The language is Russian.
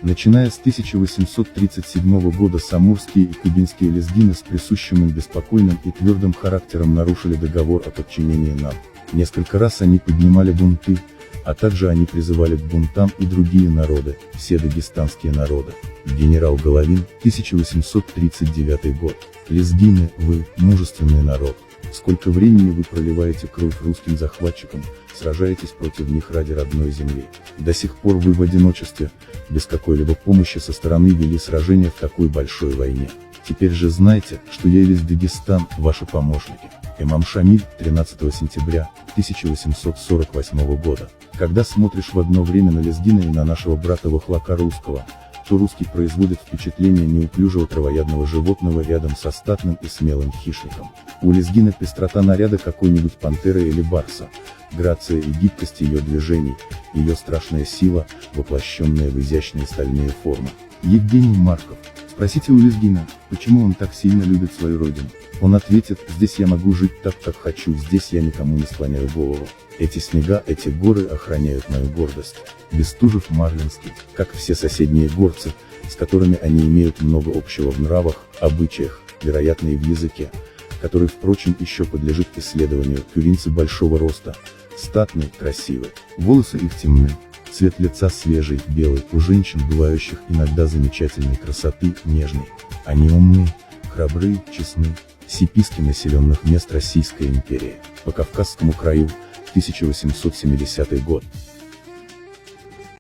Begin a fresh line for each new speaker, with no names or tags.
Начиная с 1837 года самурские и кубинские лезгины с присущим им беспокойным и твердым характером нарушили договор о подчинении нам. Несколько раз они поднимали бунты, а также они призывали к бунтам и другие народы, все дагестанские народы. Генерал Головин, 1839 год. Лезгины, вы, мужественный народ. Сколько времени вы проливаете кровь русским захватчикам, сражаетесь против них ради родной земли. До сих пор вы в одиночестве, без какой-либо помощи со стороны вели сражения в такой большой войне. Теперь же знайте, что я и весь Дагестан, ваши помощники. Имам Шамиль, 13 сентября, 1848 года. Когда смотришь в одно время на лезгина и на нашего брата Вахлака русского, то русский производит впечатление неуклюжего травоядного животного рядом со статным и смелым хищником. У лезгина пестрота наряда какой-нибудь пантеры или барса, грация и гибкость ее движений, ее страшная сила, воплощенная в изящные стальные формы. Евгений Марков. Спросите у лезгина, почему он так сильно любит свою родину. Он ответит: здесь я могу жить так, как хочу, здесь я никому не склоняю голову. Эти снега, эти горы охраняют мою гордость. Бестужев Марлинский, как все соседние горцы, с которыми они имеют много общего в нравах, обычаях, вероятно и в языке, который, впрочем, еще подлежит исследованию. Кюринцы большого роста, статные, красивые, волосы их темны, цвет лица свежий, белый, у женщин, бывающих иногда замечательной красоты, нежный. Они умны, храбры, честны, сиписки населенных мест Российской империи, по Кавказскому краю, 1870 год.